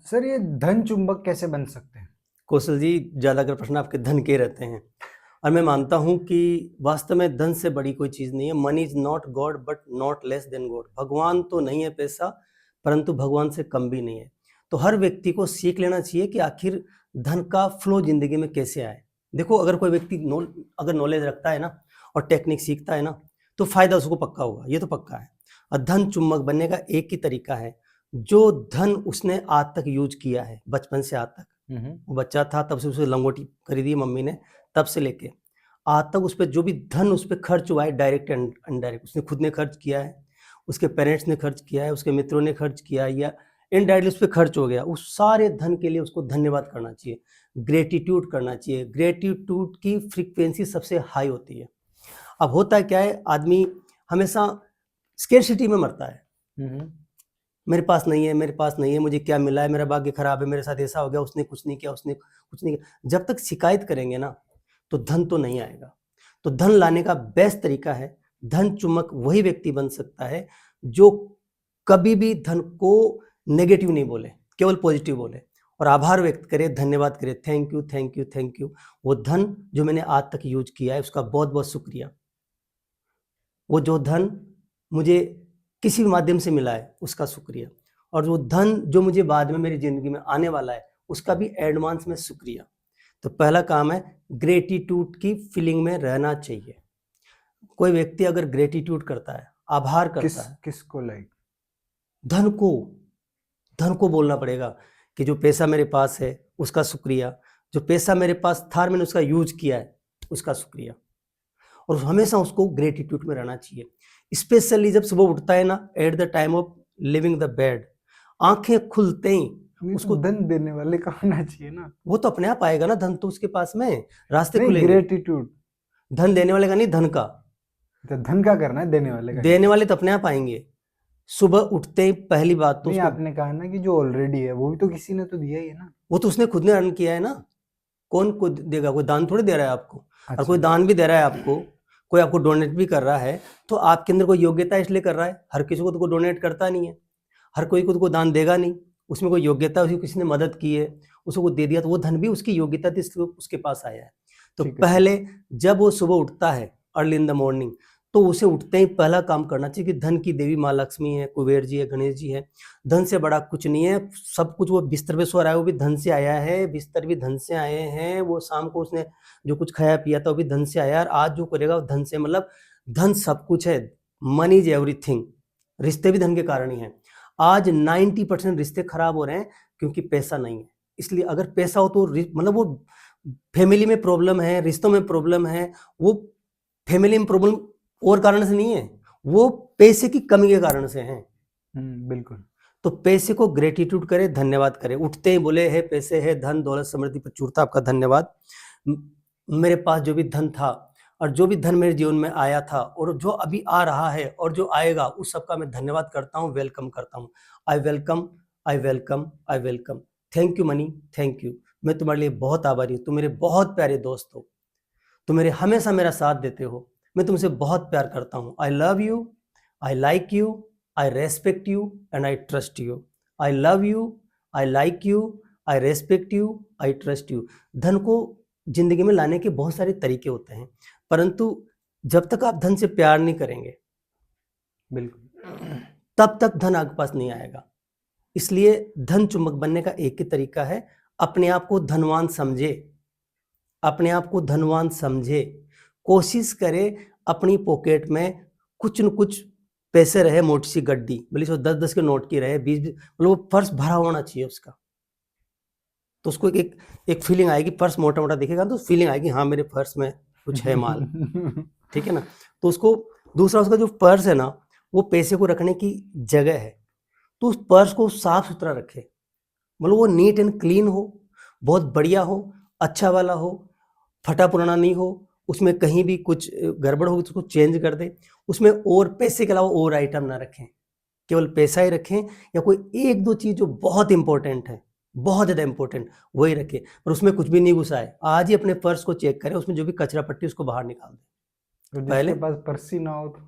Sir ये धन चुंबक कैसे बन सकते हैं? कौशल जी, ज़्यादातर प्रश्न आपके धन के रहते हैं और मैं मानता हूँ कि वास्तव में धन से बड़ी कोई चीज़ नहीं है। Money is not God but not less than God. भगवान तो नहीं है पैसा, परंतु भगवान से कम भी नहीं है। तो हर व्यक्ति को सीख लेना चाहिए कि आखिर धन का फ्लो ज़िंदगी में कैसे आए। देखो, अगर कोई व्यक्ति अगर नॉलेज रखता है ना और टेक्निक सीखता है ना, तो फ़ायदा उसको पक्का होगा, ये तो पक्का है। और धन चुम्बक बनने का एक ही तरीका है, जो धन उसने आज तक यूज किया है, बचपन से आज तक। वो बच्चा था तब से उसे लंगोटी खरीदी मम्मी ने, तब से लेके आज तक उस पर जो भी धन उस पर खर्च हुआ है, डायरेक्ट एंड इनडायरेक्ट, उसने खुद ने खर्च किया है, उसके पेरेंट्स ने खर्च किया है, उसके मित्रों ने खर्च किया है, या इनडायरेक्टली उस पर खर्च हो गया, उस सारे धन के लिए उसको धन्यवाद करना चाहिए, ग्रेटिट्यूड करना चाहिए। ग्रेटिट्यूड की फ्रीक्वेंसी सबसे हाई होती है। अब होता है क्या है, आदमी हमेशा स्केर्सिटी में मरता है। मेरे पास नहीं है, मेरे पास नहीं है, मुझे क्या मिला है, मेरा भाग्य खराब है, मेरे साथ ऐसा हो गया, उसने कुछ नहीं किया, उसने कुछ नहीं किया। जब तक शिकायत करेंगे ना, तो धन तो नहीं आएगा। तो धन लाने का बेस्ट तरीका है, धन चुम्बक वही व्यक्ति बन सकता है जो कभी भी धन को नेगेटिव नहीं बोले, केवल पॉजिटिव बोले और आभार व्यक्त करे, धन्यवाद करे, thank you thank you thank you. वो धन जो मैंने आज तक यूज किया है उसका बहुत बहुत शुक्रिया। वो जो धन मुझे किसी भी माध्यम से मिला है उसका शुक्रिया, और वो धन जो मुझे बाद में मेरी जिंदगी में आने वाला है उसका भी एडवांस में शुक्रिया। तो पहला काम है, ग्रेटिट्यूड की फीलिंग में रहना चाहिए। कोई व्यक्ति अगर ग्रेटिट्यूड करता है, आभार करता है, किसको लाइक धन को बोलना पड़ेगा कि जो पैसा मेरे पास है उसका शुक्रिया, जो पैसा मेरे पास था मैंने उसका यूज किया है उसका शुक्रिया, और हमेशा उसको ग्रेटिट्यूड में रहना चाहिए। स्पेशली जब सुबह उठता है ना, at the time of living the bed, आंखें खुलते ही उसको धन देने वाले का होना चाहिए ना। वो तो अपने आप आएगा ना, धन तो उसके पास में रास्ते नहीं, खुलेंगे। ग्रेटिट्यूड धन देने वाले का नहीं, धन का। तो धन का करना है, देने वाले का देने वाले तो अपने आप आएंगे। सुबह उठते ही पहली बात तो नहीं, उसको, आपने कहा ना कि जो ऑलरेडी है वो भी तो किसी ने तो दिया ही है ना। वो तो उसने खुद ने अर्न किया है ना। कौन को देगा? कोई दान थोड़ी दे रहा है आपको। और कोई अच्छा। दान भी दे रहा है आपको, कोई आपको डोनेट भी कर रहा है, तो आपके अंदर कोई योग्यता है इसलिए कर रहा है। हर किसी को तो कोई डोनेट करता नहीं है, हर कोई को तो कोई दान देगा नहीं। उसमें कोई योग्यता, उसी किसी ने मदद की है, उसको दे दिया, तो वो धन भी उसकी योग्यता थी इसलिए उसके पास आया है। तो ठीक है, पहले जब वो सुबह उठता है अर्ली इन द मॉर्निंग, तो उसे उठते ही पहला काम करना चाहिए कि धन की देवी माँ लक्ष्मी है, कुबेर जी है, गणेश जी है। धन से बड़ा कुछ नहीं है, सब कुछ। वो बिस्तर पे सो रहा है वो भी धन से आया है, बिस्तर भी धन से आए हैं। वो शाम को उसने जो कुछ खाया पिया था वो भी धन से आया है, और आज जो करेगा वो धन से। मतलब धन सब कुछ है। Money is everything. रिश्ते भी धन के कारण ही हैं। आज 90% रिश्ते खराब हो रहे हैं क्योंकि पैसा नहीं है। इसलिए अगर पैसा हो तो मतलब वो फैमिली में प्रॉब्लम है, रिश्तों में प्रॉब्लम है, वो फैमिली में प्रॉब्लम और कारण से नहीं है, वो पैसे की कमी के कारण से है। बिल्कुल। तो पैसे को ग्रेटिट्यूड करे, धन्यवाद करे। उठते ही बोले, है पैसे, है धन दौलत समृद्धि प्रचुरता, आपका धन्यवाद। मेरे पास जो भी धन था और जो भी धन मेरे जीवन में आया था और जो अभी आ रहा है और जो आएगा, उस सबका मैं धन्यवाद करता हूँ, वेलकम करता हूँ। I welcome, I welcome, I welcome. Thank you money, thank you. मैं तुम्हारे लिए बहुत आभारी हूँ, तुम मेरे बहुत प्यारे दोस्त हो, तुम मेरे हमेशा मेरा साथ देते हो, मैं तुमसे बहुत प्यार करता हूँ। I love you, I like you, I respect you and I trust you. I love you, I like you, I respect you, I trust you. धन को जिंदगी में लाने के बहुत सारे तरीके होते हैं, परंतु जब तक आप धन से प्यार नहीं करेंगे, बिल्कुल, तब तक धन आपके पास नहीं आएगा। इसलिए धन चुंबक बनने का एक ही तरीका है, अपने आप को धनवान समझे, अपने आप को धनवान समझे। कोशिश करे अपनी पॉकेट में कुछ न कुछ पैसे रहे, मोटी सी गड्डी, भले सो 10-10 के नोट की रहे, 20-20, मतलब वो पर्स भरा होना चाहिए उसका। तो उसको एक फीलिंग आएगी, पर्स मोटा मोटा दिखेगा तो फीलिंग आएगी, हाँ मेरे पर्स में कुछ है माल। ठीक है ना। तो उसको दूसरा, उसका जो पर्स है ना, वो पैसे को रखने की जगह है, तो उस पर्स को साफ सुथरा रखे। मतलब वो नीट एंड क्लीन हो, बहुत बढ़िया हो, अच्छा वाला हो, फटा पुराना नहीं हो, उसमें कहीं भी कुछ गड़बड़ होगी तो उसको चेंज कर दे। उसमें और पैसे के अलावा और आइटम ना रखें, केवल पैसा ही रखें, या कोई एक दो चीज जो बहुत इंपॉर्टेंट है, बहुत ज़्यादा इंपॉर्टेंट, वही रखें, पर उसमें कुछ भी नहीं घुसाए। आज ही अपने पर्स को चेक करें, उसमें जो भी कचरा पट्टी उसको बाहर निकाल दें। तो पहले जिसके पास पर्स ही ना हो तो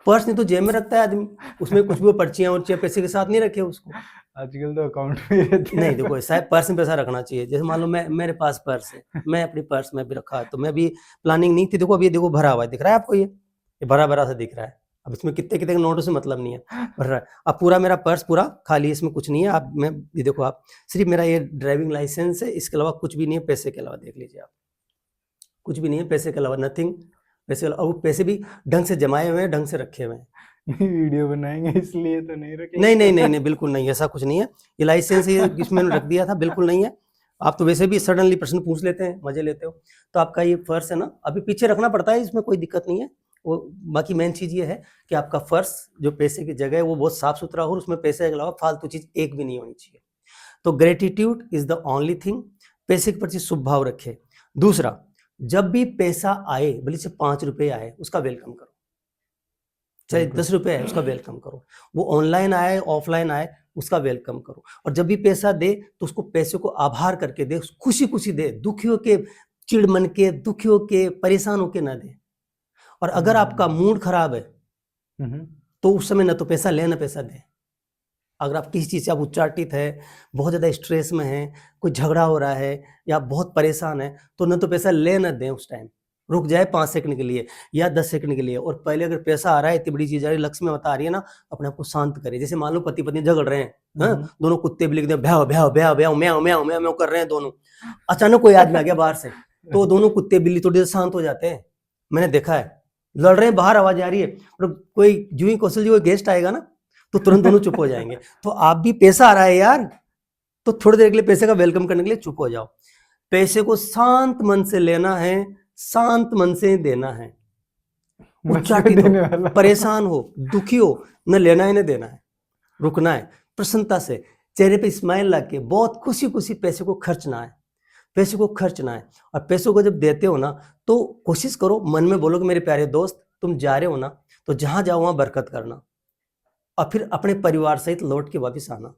पर्स नहीं तो जेब में रखता है आदमी, उसमें कुछ भी वो पर्चियां उर्चियां पैसे के साथ नहीं रखे उसको। आजकल तो अकाउंट में ही रहते नहीं हैं। देखो ऐसा है, पर्स में पैसा रखना चाहिए। जैसे मान लो मेरे पास पर्स है, मैं अपनी पर्स में भी रखा है, तो मैं अभी प्लानिंग नहीं थी, देखो अभी देखो भरा हुआ है, दिख रहा है आपको, ये भरा भरा सा दिख रहा है। अब इसमें कितने कितने नोटों से मतलब नहीं है, भर रहा है। अब पूरा मेरा पर्स पूरा खाली है, इसमें कुछ नहीं है। आप मैं ये देखो, आप सिर्फ मेरा ये ड्राइविंग लाइसेंस है, इसके अलावा कुछ भी नहीं है, पैसे के अलावा देख लीजिए आप, कुछ भी नहीं है पैसे के अलावा, नथिंग। पैसे और वो पैसे भी ढंग से जमाए हुए हैं, ढंग से रखे हुए हैं। वीडियो बनाएंगे इसलिए तो नहीं रखेंगे। नहीं नहीं नहीं नहीं, बिल्कुल नहीं, ऐसा कुछ नहीं है। ये लाइसेंस ये इसमें मैंने रख दिया था, बिल्कुल नहीं है। आप तो वैसे भी सडनली प्रश्न पूछ लेते हैं, मजे लेते हो। तो आपका ये पर्स है ना, अभी पीछे रखना पड़ता है, इसमें कोई दिक्कत नहीं है। वो बाकी मेन चीज ये है कि आपका पर्स जो पैसे की जगह है वो बहुत साफ सुथरा हो, और उसमें पैसे के अलावा फालतू चीज एक भी नहीं होनी चाहिए। तो gratitude is the only thing. पैसे के प्रति शुभ भाव रखे। दूसरा, जब भी पैसा आए, भले से 5 रुपए आए, उसका वेलकम करो, चाहे बिल्कुल। 10 रुपए आए उसका वेलकम करो। वो ऑनलाइन आए ऑफलाइन आए, उसका वेलकम करो। और जब भी पैसा दे तो उसको पैसे को आभार करके दे, खुशी खुशी दे, दुखियों के चिड़ मन के, दुखियों के परेशान होके ना दे। और अगर आपका मूड खराब है हम्म, तो उस समय ना तो पैसा ले ना पैसा दे। अगर आप किसी चीज़ से आप उच्चाटित है, बहुत ज़्यादा स्ट्रेस में है, कोई झगड़ा हो रहा है या आप बहुत परेशान है, तो न तो पैसा ले ना दें उस टाइम। रुक जाए 5 सेकंड के लिए या 10 सेकंड के लिए, और पहले अगर पैसा आ रहा है, इतनी बड़ी चीज़ आ रही है, लक्ष्मी बता रही है ना, अपने आप को शांत करें। जैसे मान लो पति-पत्नी झगड़ रहे हैं, हाँ? दोनों कुत्ते बिल्ली एकदम भ्याव भ्याव भ्याव भ्याव म्याऊं म्याऊं म्याऊं म्याऊं कर रहे हैं दोनों। अचानक कोई आदमी आ गया बाहर से, तो दोनों कुत्ते बिल्ली थोड़ी देर शांत हो जाते हैं। मैंने देखा है, लड़ रहे हैं, बाहर आवाज आ रही है, और कोई जूं ही कौशल जी कोई गेस्ट आएगा ना, तो तुरंत दोनों चुप हो जाएंगे। तो आप भी, पैसा आ रहा है यार, तो थोड़ी देर के लिए पैसे का वेलकम करने के लिए चुप हो जाओ। पैसे को शांत मन से लेना है, शांत मन से देना है। उच्चाटित हो, देने वाला। परेशान हो, दुखी हो, न लेना है न देना है, रुकना है, प्रसन्नता से चेहरे पे स्माइल लाके बहुत खुशी खुशी पैसे को खर्चना है, पैसे को खर्चना है। और पैसों को जब देते हो ना, तो कोशिश करो, मन में बोलो कि मेरे प्यारे दोस्त, तुम जा रहे हो ना, तो जहां जाओ वहां बरकत करना, और फिर अपने परिवार सहित लौट के वापस आना।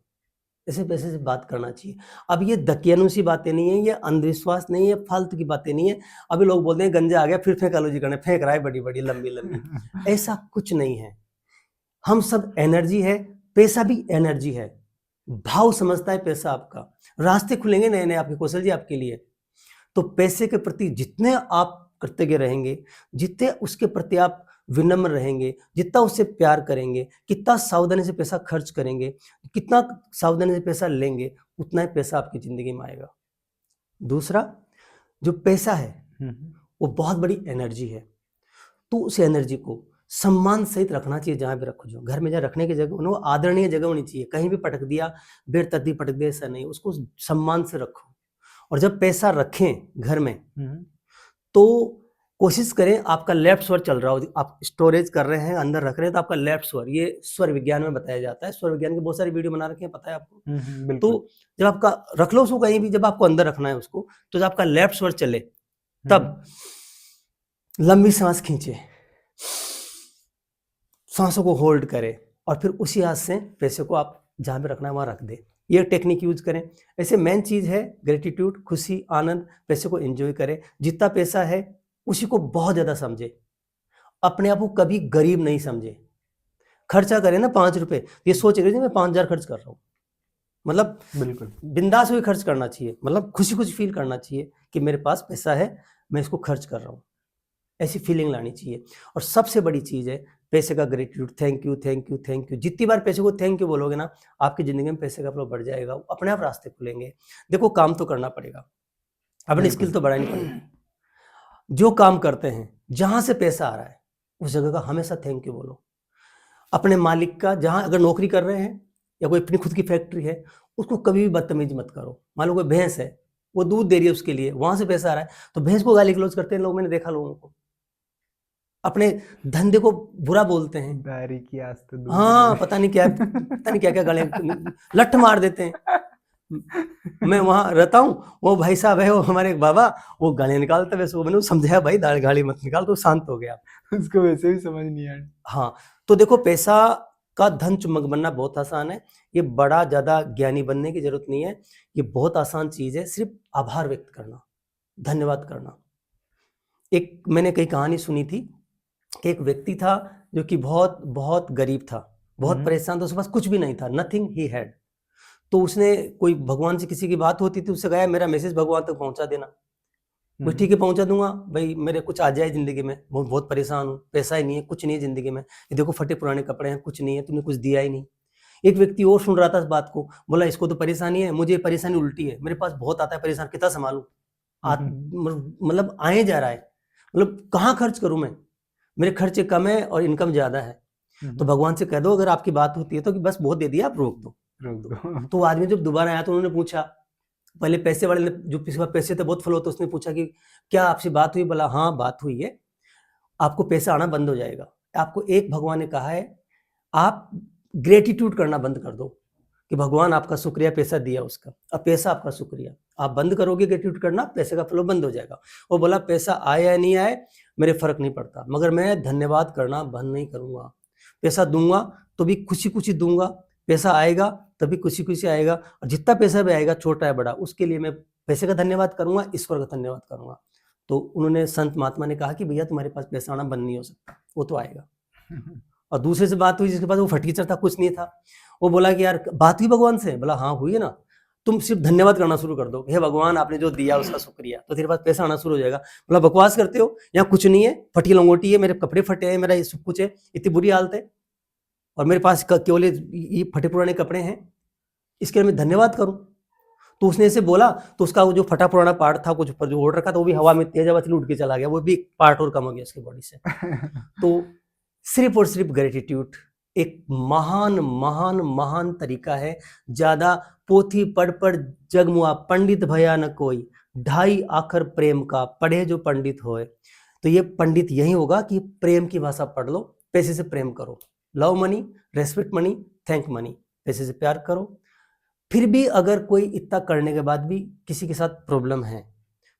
ऐसे पैसे से बात करना चाहिए। अब ये दकियानूसी बातें नहीं है, ये अंधविश्वास नहीं है, फालतू की बातें नहीं है। अभी लोग बोलते हैं गंजा आ गया फिर फेंक जी करने, फेंक रहा है बड़ी बड़ी लंबी लंबी। ऐसा कुछ नहीं है। हम सब एनर्जी है, पैसा भी एनर्जी है। भाव समझता है पैसा आपका, रास्ते खुलेंगे नए नए आपके, कौशल जी आपके लिए। तो पैसे के प्रति जितने आप कृतज्ञ रहेंगे, जितने उसके प्रति आप विनम्र रहेंगे, जितना उससे प्यार करेंगे, कितना सावधानी से पैसा खर्च करेंगे, कितना सावधानी से पैसा लेंगे, उतना ही पैसा आपकी जिंदगी में आएगा। दूसरा, जो पैसा है वो बहुत बड़ी एनर्जी है, तो उस एनर्जी को सम्मान सहित रखना चाहिए। जहां भी रखो, जो घर में जहाँ रखने की जगह वो आदरणीय जगह होनी चाहिए। कहीं भी पटक दिया, बेतरतीब पटक दिया, ऐसा नहीं, उसको सम्मान से रखो। और जब पैसा रखें घर में, तो कोशिश करें आपका लेफ्ट स्वर चल रहा हो, आप स्टोरेज कर रहे हैं, अंदर रख रहे हैं, तो आपका लेफ्ट स्वर, ये स्वर विज्ञान में बताया जाता है। स्वर विज्ञान के बहुत सारी वीडियो बना रखे हैं, पता है आपको। तो जब आपका रख लो उसको कहीं भी, जब आपको अंदर रखना है उसको, तो जब आपका लेफ्ट स्वर चले, तब लंबी सांस खींचे, सांसों को होल्ड करें, और फिर उसी हाथ से पैसे को आप जहां पे रखना है वहां रख दे। ये टेक्निक यूज करें। ऐसे मेन चीज है ग्रेटिट्यूड, खुशी, आनंद। पैसे को एंजॉय करें, जितना पैसा है उसी को बहुत ज्यादा समझे, अपने आप को कभी गरीब नहीं समझे। खर्चा करें ना 5 रुपए, ये सोच रहे थे मैं 5,000 खर्च कर रहा हूँ, मतलब बिल्कुल बिंदास हुए खर्च करना चाहिए, मतलब खुशी खुशी फील करना चाहिए कि मेरे पास पैसा है, मैं इसको खर्च कर रहा हूँ, ऐसी फीलिंग लानी चाहिए। और सबसे बड़ी चीज है पैसे का gratitude. Thank you thank you thank you, जितनी बार पैसे को थैंक यू बोलोगे ना, आपकी जिंदगी में पैसे का फ्लो बढ़ जाएगा, अपने आप रास्ते खुलेंगे। देखो, काम तो करना पड़ेगा, अपनी स्किल तो बढ़ानी पड़ेगी। जो काम करते हैं, जहां से पैसा आ रहा है, उस जगह का हमेशा थैंक यू बोलो। अपने मालिक का, जहां अगर नौकरी कर रहे हैं या कोई अपनी खुद की फैक्ट्री है, उसको कभी भी बदतमीजी मत करो। मान लो कोई भैंस है, वो दूध दे रही है, उसके लिए वहां से पैसा आ रहा है, तो भैंस को गाली गलौज करते हैं लोग, मैंने देखा लोगों को, अपने धंधे को बुरा बोलते हैं। दारी की आज तो दूध हाँ, में। पता नहीं क्या क्या गाली, लठ मार देते हैं। मैं वहां रहता हूँ, वो भाई साहब है, वो हमारे एक बाबा, वो गाली निकालते, वैसे वो मैंने समझाया भाई गाली मत निकाल, तो शांत हो गया। उसको वैसे भी समझ नहीं आया। हाँ, तो देखो, पैसा का धन चुम्बक बनना बहुत आसान है। ये बड़ा ज्यादा ज्ञानी बनने की जरूरत नहीं है, ये बहुत आसान चीज है। सिर्फ आभार व्यक्त करना, धन्यवाद करना। एक मैंने कई कहानी सुनी थी, कि एक व्यक्ति था जो कि बहुत बहुत गरीब था, बहुत हम्म। परेशान था, उसके पास कुछ भी नहीं था, नथिंग ही हैड। तो उसने कोई भगवान से किसी की बात होती थी, उससे कहा मेरा मैसेज भगवान तक पहुंचा देना। भाई ठीक है पहुंचा दूंगा, भाई मेरे कुछ आ जाए जिंदगी में, बहुत बहुत परेशान हूँ, पैसा ही नहीं है, कुछ नहीं है जिंदगी में, ये देखो फटे पुराने कपड़े हैं, कुछ नहीं है, तूने कुछ दिया ही नहीं। एक व्यक्ति और सुन रहा था इस बात को, बोला इसको तो परेशानी है, मुझे परेशानी उल्टी है, मेरे पास बहुत आता है परेशान, कितना संभालूं, मतलब आए जा रहा है, मतलब कहाँ खर्च करूं मैं, मेरे खर्चे कम है और इनकम ज्यादा है। तो भगवान से कह दो अगर आपकी बात होती है तो कि बस बहुत दे दिया, आप रोक दो। रोक दो। तो वो आदमी जब दोबारा आया तो उन्होंने पूछा, पहले पैसे वाले ने, जो पिछले बार पैसे थे बहुत फ्लो, तो उसने पूछा कि क्या आपसे बात हुई, बोला हाँ बात हुई है, आपको पैसा आना बंद हो जाएगा। आपको एक भगवान ने कहा है, आप ग्रेटिट्यूड करना बंद कर दो कि भगवान आपका शुक्रिया पैसा दिया उसका, अब पैसा आपका शुक्रिया, आप बंद करोगे ग्रेटिट्यूड करना, पैसे का फ्लो बंद हो जाएगा। वो बोला पैसा आए या नहीं आए मेरे फर्क नहीं पड़ता, मगर मैं धन्यवाद करना बंद नहीं करूंगा, पैसा दूंगा तो भी खुशी खुशी दूंगा, पैसा आएगा तभी खुशी खुशी आएगा, और जितना पैसा भी आएगा छोटा है बड़ा, उसके लिए मैं पैसे का धन्यवाद करूंगा, ईश्वर का धन्यवाद करूंगा। तो उन्होंने, संत महात्मा ने कहा कि भैया तुम्हारे पास पैसा आना बंद नहीं हो सकता, वो तो आएगा। और दूसरे से बात हुई जिसके पास वो फटीचर था, कुछ नहीं था, वो बोला कि यार बात हुई भगवान से, बोला हाँ हुई है ना, तुम सिर्फ धन्यवाद करना शुरू कर दो, हे भगवान आपने जो दिया उसका शुक्रिया, तो तेरे पास पैसा आना शुरू हो जाएगा। बोला बकवास करते हो, यहाँ कुछ नहीं है, फटी लंगोटी है, मेरे कपड़े फटे हैं, मेरा ये सब कुछ है, इतनी बुरी हालत है, और मेरे पास केवल ये फटे पुराने कपड़े हैं, इसके लिए मैं धन्यवाद करूं। तो उसने ऐसे बोला तो उसका वो जो फटा पुराना पार्ट था कुछ ऊपर जो ओढ़ रखा था, वो भी हवा में तेज हवा से उड़ के चला गया, वो भी पार्ट और कम हो गया उसकी बॉडी से। तो सिर्फ और सिर्फ ग्रेटिट्यूड एक महान महान महान तरीका है। ज्यादा पोथी पढ़ जग मुआ, पंडित भया न कोई, ढाई आखर प्रेम का, पढ़े जो पंडित होए। तो ये पंडित यही होगा कि प्रेम की भाषा पढ़ लो, पैसे से प्रेम करो, love money, respect money, thank money, पैसे से प्यार करो। फिर भी अगर कोई इतना करने के बाद भी किसी के साथ प्रॉब्लम है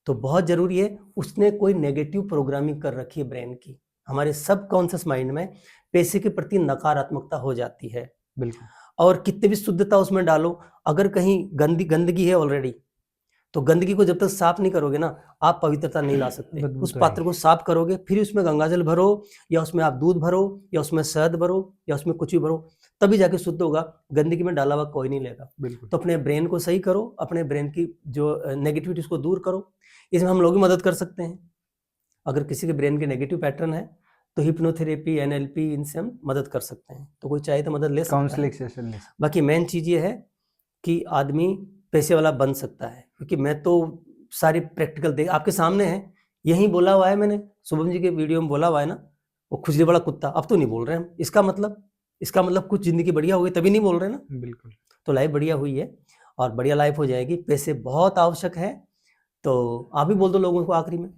तो बहुत जरूरी है, उसने कोई नेगेटिव प्रोग्रामिंग कर रखी है ब्रेन की, हमारे सबकॉन्शियस माइंड में पैसे के प्रति नकारात्मकता हो जाती है। बिल्कुल। और कितने भी शुद्धता उसमें डालो, अगर कहीं गंदगी है ऑलरेडी, तो गंदगी को जब तक साफ नहीं करोगे ना, आप पवित्रता नहीं ला सकते। बदबू उस तो पात्र आएगी। को साफ करोगे, फिर उसमें गंगाजल भरो, या उसमें आप दूध भरो, या उसमें शहद भरो, या उसमें कुछ भी भरो, तभी जाके शुद्ध होगा। गंदगी में डाला हुआ कोई नहीं लेगा। बिल्कुल। तो अपने ब्रेन को सही करो, अपने ब्रेन की जो नेगेटिविटी उसको दूर करो। इसमें हम लोग भी मदद कर सकते हैं। अगर किसी के ब्रेन के नेगेटिव पैटर्न है तो हिप्नोथेरेपी, एनएलपी, इनसे हम मदद कर सकते हैं। तो कोई चाहे तो मदद ले सकता है। काउंसलिंग सेशन ले सकते बाकी मेन चीज ये है कि आदमी पैसे वाला बन सकता है, क्योंकि मैं तो सारी प्रैक्टिकल देख आपके सामने है, यही बोला हुआ है मैंने, शुभम जी के वीडियो में बोला हुआ है ना, वो खुजली वाला कुत्ता, अब तो नहीं बोल रहे हम। इसका मतलब कुछ जिंदगी बढ़िया हो गई तभी नहीं बोल रहे ना। हैं। बिल्कुल। तो लाइफ बढ़िया हुई है और बढ़िया लाइफ हो जाएगी। पैसे बहुत आवश्यक है, तो आप भी बोल दो लोगों को आखिरी में।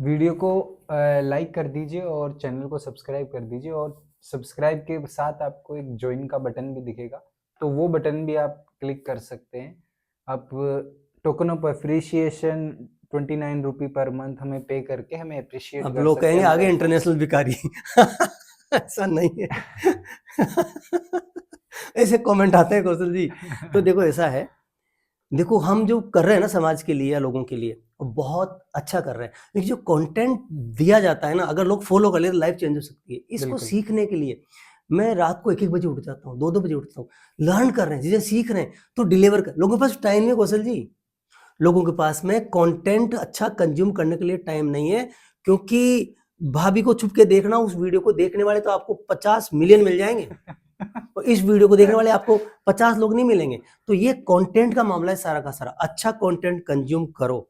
वीडियो को लाइक कर दीजिए और चैनल को सब्सक्राइब कर दीजिए, और सब्सक्राइब के साथ आपको एक ज्वाइन का बटन भी दिखेगा, तो वो बटन भी आप क्लिक कर सकते हैं। आप टोकन ऑफ अप्रिसिएशन 29 रुपये पर मंथ हमें पे करके हमें अप्रिशिएट अब कर लोग सकते कहेंगे हैं। आगे इंटरनेशनल भिखारी ऐसा नहीं है ऐसे कमेंट आते हैं कौशल जी। तो देखो ऐसा है, देखो हम जो कर रहे हैं ना समाज के लिए या लोगों के लिए, वो बहुत अच्छा कर रहे हैं, लेकिन जो कंटेंट दिया जाता है ना, अगर लोग फॉलो कर ले तो लाइफ चेंज हो सकती है। इसको बिल्कुल। सीखने के लिए मैं रात को 1-1 बजे उठ जाता हूँ, 2-2 बजे उठता हूँ। लर्न कर रहे हैं, चीजें सीख रहे हैं, तो डिलीवर कर। लोगों के पास टाइम नहीं है कौशल जी, लोगों के पास में कंटेंट अच्छा कंज्यूम करने के लिए टाइम नहीं है, क्योंकि भाभी को छुप के देखना, उस वीडियो को देखने वाले तो आपको 50 मिलियन मिल जाएंगे और इस वीडियो को देखने वाले आपको 50 लोग नहीं मिलेंगे। तो ये कंटेंट का मामला है सारा का सारा। अच्छा कंटेंट कंज्यूम करो।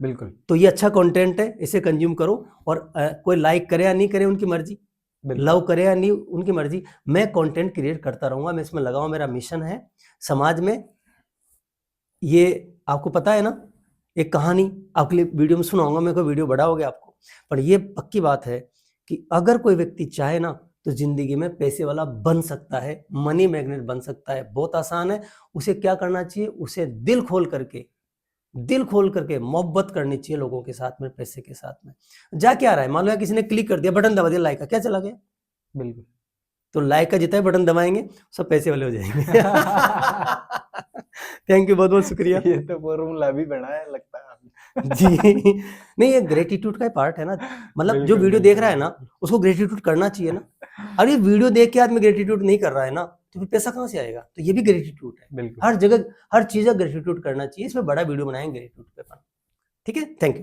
बिल्कुल। तो ये अच्छा कंटेंट है, इसे कंज्यूम करो। और कोई लाइक करे या नहीं करे उनकी मर्जी, लव करे या नहीं उनकी मर्जी। मैं कंटेंट क्रिएट करता रहूंगा, मैं इसमें लगा हूं, मेरा मिशन है समाज में। ये आपको पता है ना, एक कहानी आपके लिए वीडियो में सुनाऊंगा, मेरे को वीडियो बड़ा हो गया आपको, पर ये पक्की बात है कि अगर कोई व्यक्ति चाहे ना तो जिंदगी में पैसे वाला बन सकता है, मनी मैग्नेट बन सकता है। बहुत आसान है। उसे क्या करना चाहिए, उसे दिल खोल करके मोहब्बत करनी चाहिए लोगों के साथ में, पैसे के साथ में। जा क्या रहा है, मान लो किसी ने क्लिक कर दिया, बटन दबा दिया लाइक का, क्या चला गया? बिल्कुल। तो लाइक का जितना बटन दबाएंगे सब पैसे वाले हो जाएंगे थैंक यू, बहुत बहुत शुक्रिया। ये तो फॉर्मूला भी बनाया लगता है। जी नहीं, ये ग्रेटिट्यूड का पार्ट है ना, मतलब जो बिल्कुल वीडियो देख रहा है बिल्कुल ना बिल्कुल उसको ग्रेटिट्यूड करना चाहिए ना। अगर ये वीडियो देख के आदमी ग्रेटिट्यूड नहीं कर रहा है ना तो फिर पैसा कहाँ से आएगा? तो ये भी ग्रेटिट्यूड है। बिल्कुल। हर जगह हर चीज का ग्रेटिट्यूड करना चाहिए। इसमें बड़ा वीडियो बनाएंगे ग्रेटिट्यूड पे अपन। ठीक है, थैंक यू।